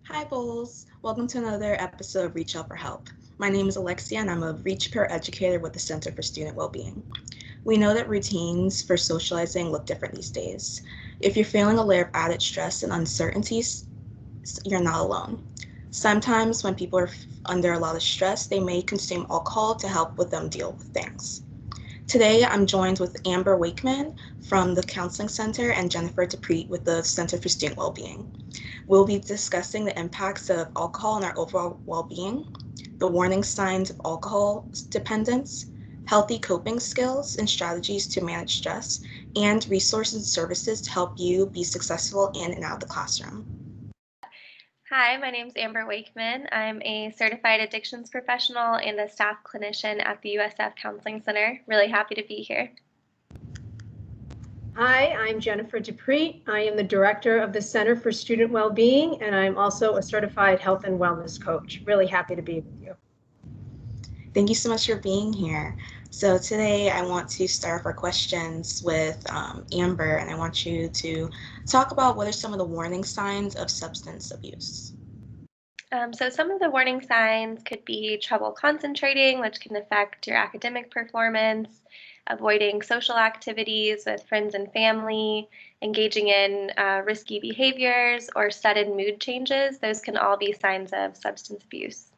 Hi, Bowls. Welcome to another episode of Reach Out for Help. My name is Alexia, and I'm a Reach Peer Educator with the Center for Student Wellbeing. We know that routines for socializing look different these days. If you're feeling a layer of added stress and uncertainties, you're not alone. Sometimes, when people are under a lot of stress, they may consume alcohol to help with them deal with things. Today, I'm joined with Amber Wakeman from the Counseling Center and Jennifer Dupree with the Center for Student Wellbeing. We'll be discussing the impacts of alcohol on our overall well-being, the warning signs of alcohol dependence, healthy coping skills and strategies to manage stress, and resources and services to help you be successful in and out of the classroom. Hi, my name is Amber Wakeman. I'm a certified addictions professional and a staff clinician at the USF Counseling Center. Really happy to be here. Hi, I'm Jennifer Dupree. I am the director of the Center for Student Wellbeing, and I'm also a certified health and wellness coach. Really happy to be with you. Thank you so much for being here. So today I want to start off our questions with Amber, and I want you to talk about what are some of the warning signs of substance abuse. So some of the warning signs could be trouble concentrating, which can affect your academic performance, avoiding social activities with friends and family, engaging in risky behaviors, or sudden mood changes. Those can all be signs of substance abuse.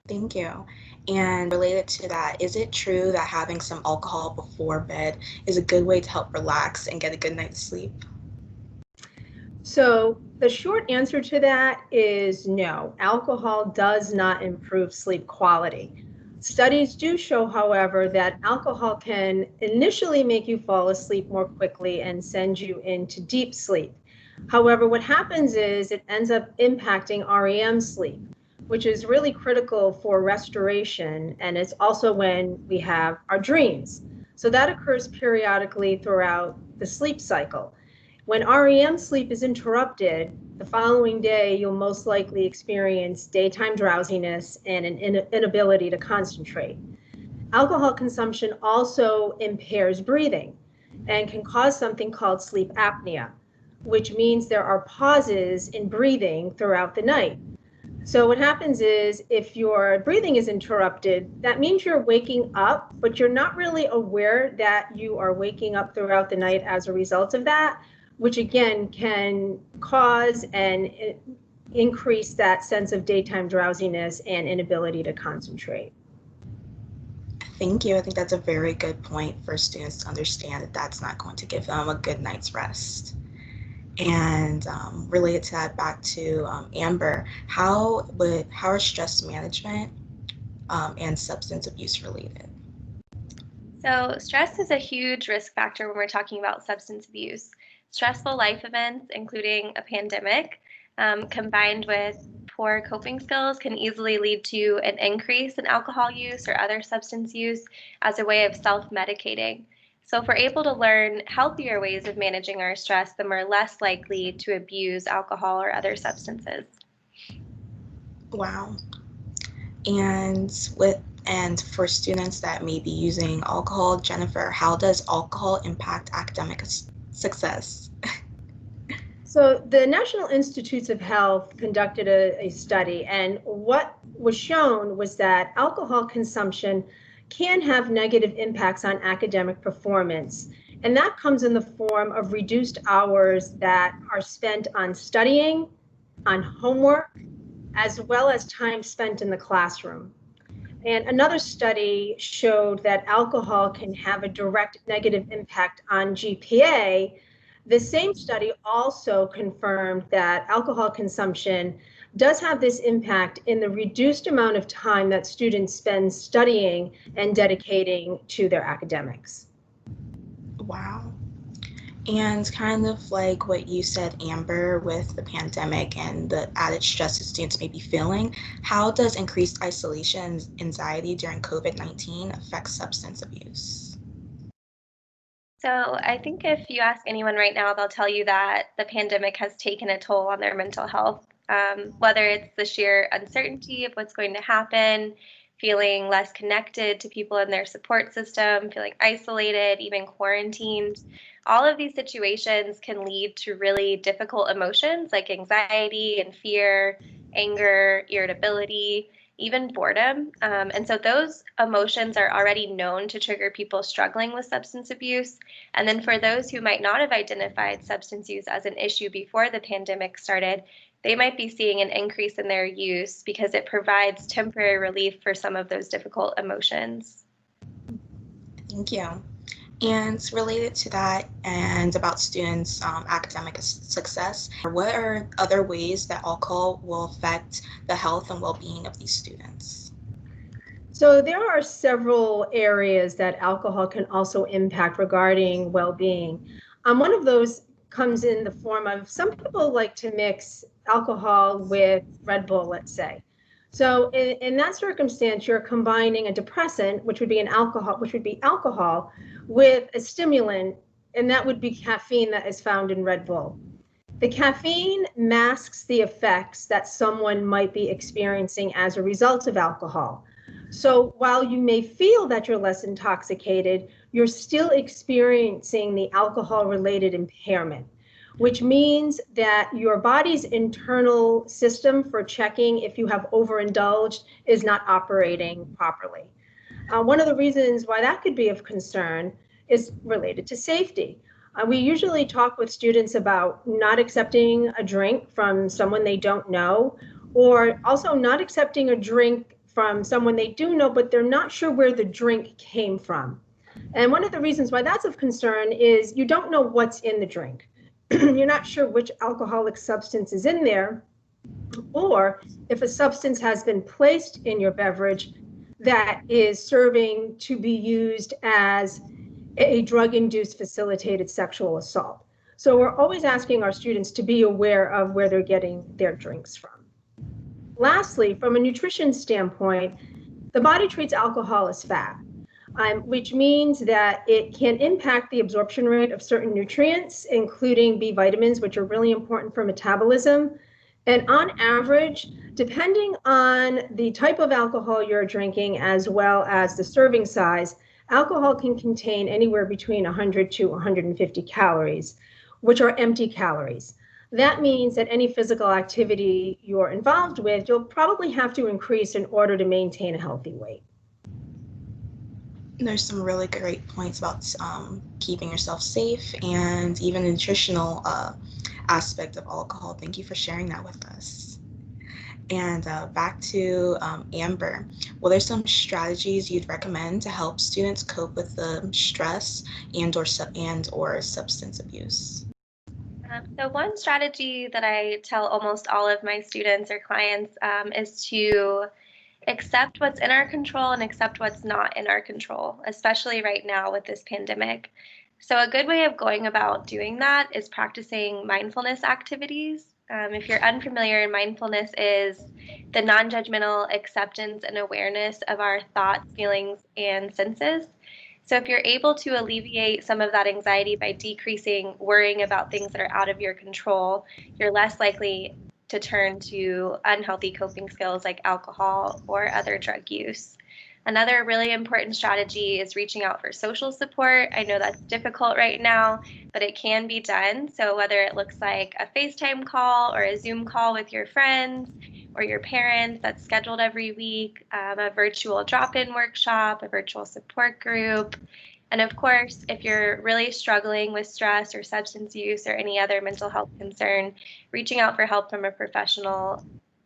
Thank you. And related to that, is it true that having some alcohol before bed is a good way to help relax and get a good night's sleep? So, the short answer to that is no. Alcohol does not improve sleep quality. Studies do show, however, that alcohol can initially make you fall asleep more quickly and send you into deep sleep. However, what happens is it ends up impacting REM sleep, which is really critical for restoration. And it's also when we have our dreams. So that occurs periodically throughout the sleep cycle. When REM sleep is interrupted, the following day you'll most likely experience daytime drowsiness and an inability to concentrate. Alcohol consumption also impairs breathing and can cause something called sleep apnea, which means there are pauses in breathing throughout the night. So what happens is if your breathing is interrupted, that means you're waking up, but you're not really aware that you are waking up throughout the night as a result of that, which again can cause and increase that sense of daytime drowsiness and inability to concentrate. Thank you. I think that's a very good point for students to understand that that's not going to give them a good night's rest. And related to that, back to Amber, how are stress management and substance abuse related? So, stress is a huge risk factor when we're talking about substance abuse. Stressful life events, including a pandemic, combined with poor coping skills, can easily lead to an increase in alcohol use or other substance use as a way of self medicating. So, if we're able to learn healthier ways of managing our stress, then we're less likely to abuse alcohol or other substances. Wow. And for students that may be using alcohol, Jennifer, how does alcohol impact academic success? So the National Institutes of Health conducted a study, and what was shown was that alcohol consumption can have negative impacts on academic performance. And that comes in the form of reduced hours that are spent on studying, on homework, as well as time spent in the classroom. And another study showed that alcohol can have a direct negative impact on GPA. The same study also confirmed that alcohol consumption does have this impact in the reduced amount of time that students spend studying and dedicating to their academics. Wow. And kind of like what you said, Amber, with the pandemic and the added stress that students may be feeling, how does increased isolation and anxiety during COVID-19 affect substance abuse? So, I think if you ask anyone right now, they'll tell you that the pandemic has taken a toll on their mental health, whether it's the sheer uncertainty of what's going to happen, feeling less connected to people in their support system, feeling isolated, even quarantined. All of these situations can lead to really difficult emotions like anxiety and fear, anger, irritability, even boredom. And so those emotions are already known to trigger people struggling with substance abuse. And then for those who might not have identified substance use as an issue before the pandemic started, they might be seeing an increase in their use because it provides temporary relief for some of those difficult emotions. Thank you. And related to that and about students' academic success, what are other ways that alcohol will affect the health and well-being of these students? So there are several areas that alcohol can also impact regarding well-being. One of those comes in the form of, some people like to mix alcohol with Red Bull, let's say. So in that circumstance, you're combining a depressant, which would be alcohol, with a stimulant, and that would be caffeine that is found in Red Bull. The caffeine masks the effects that someone might be experiencing as a result of alcohol. So while you may feel that you're less intoxicated, you're still experiencing the alcohol-related impairment, which means that your body's internal system for checking if you have overindulged is not operating properly. One of the reasons why that could be of concern is related to safety. We usually talk with students about not accepting a drink from someone they don't know, or also not accepting a drink from someone they do know, but they're not sure where the drink came from. And one of the reasons why that's of concern is you don't know what's in the drink. You're not sure which alcoholic substance is in there, or if a substance has been placed in your beverage that is serving to be used as a drug-induced facilitated sexual assault. So we're always asking our students to be aware of where they're getting their drinks from. Lastly, from a nutrition standpoint, the body treats alcohol as fat, which means that it can impact the absorption rate of certain nutrients, including B vitamins, which are really important for metabolism. And on average, depending on the type of alcohol you're drinking, as well as the serving size, alcohol can contain anywhere between 100 to 150 calories, which are empty calories. That means that any physical activity you're involved with, you'll probably have to increase in order to maintain a healthy weight. There's some really great points about keeping yourself safe and even the nutritional aspect of alcohol. Thank you for sharing that with us. And back to Amber, what are some strategies you'd recommend to help students cope with the stress and or substance abuse? So one strategy that I tell almost all of my students or clients is to accept what's in our control and accept what's not in our control, especially right now with this pandemic. So a good way of going about doing that is practicing mindfulness activities. If you're unfamiliar, mindfulness is the non-judgmental acceptance and awareness of our thoughts, feelings, and senses. So if you're able to alleviate some of that anxiety by decreasing worrying about things that are out of your control, you're less likely to turn to unhealthy coping skills like alcohol or other drug use. Another really important strategy is reaching out for social support. I know that's difficult right now, but it can be done. So whether it looks like a FaceTime call or a Zoom call with your friends or your parents that's scheduled every week, a virtual drop-in workshop, a virtual support group. And of course, if you're really struggling with stress or substance use or any other mental health concern, reaching out for help from a professional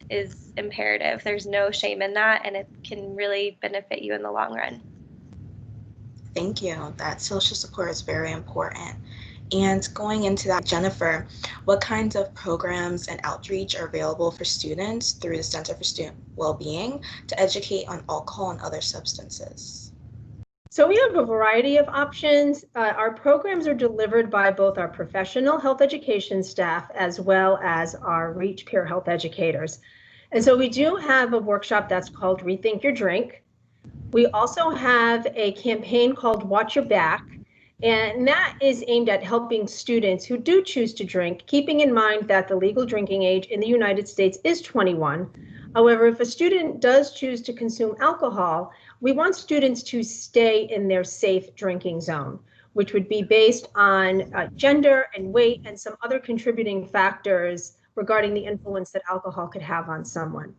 is imperative. There's no shame in that, and it can really benefit you in the long run. Thank you. That social support is very important. And going into that, Jennifer, what kinds of programs and outreach are available for students through the Center for Student Wellbeing to educate on alcohol and other substances? So we have a variety of options. Our programs are delivered by both our professional health education staff as well as our REACH peer health educators. And so we do have a workshop that's called Rethink Your Drink. We also have a campaign called Watch Your Back, and that is aimed at helping students who do choose to drink, keeping in mind that the legal drinking age in the United States is 21, However, if a student does choose to consume alcohol, we want students to stay in their safe drinking zone, which would be based on gender and weight and some other contributing factors regarding the influence that alcohol could have on someone.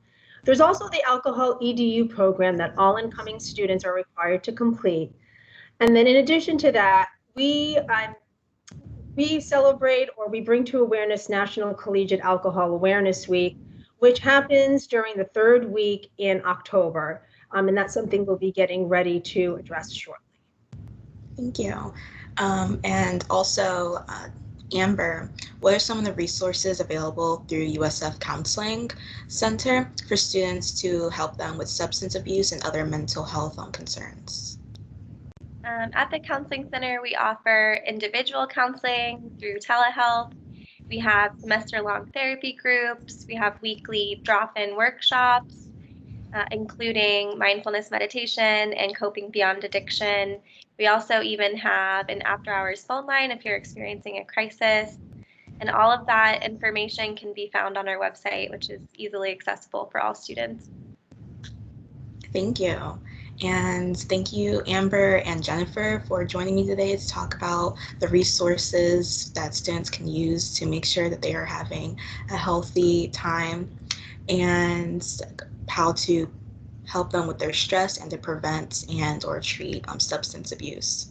There's also the alcohol EDU program that all incoming students are required to complete. And then in addition to that, we celebrate, or we bring to awareness, National Collegiate Alcohol Awareness Week, which happens during the third week in October. And that's something we'll be getting ready to address shortly. Thank you. And also, Amber, what are some of the resources available through USF Counseling Center for students to help them with substance abuse and other mental health concerns? At the Counseling Center, we offer individual counseling through telehealth. We have semester-long therapy groups. We have weekly drop-in workshops, including mindfulness meditation and coping beyond addiction. We also even have an after-hours phone line if you're experiencing a crisis. And all of that information can be found on our website, which is easily accessible for all students. Thank you. And thank you, Amber and Jennifer, for joining me today to talk about the resources that students can use to make sure that they are having a healthy time and how to help them with their stress and to prevent and or treat substance abuse.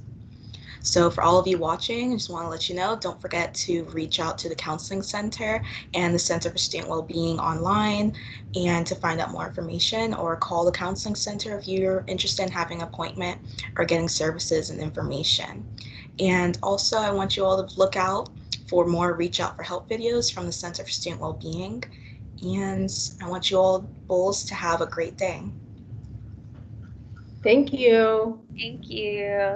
So for all of you watching, I just want to let you know, don't forget to reach out to the Counseling Center and the Center for Student Wellbeing online and to find out more information, or call the Counseling Center if you're interested in having an appointment or getting services and information. And also, I want you all to look out for more Reach Out for Help videos from the Center for Student Wellbeing. And I want you all bulls to have a great day. Thank you. Thank you.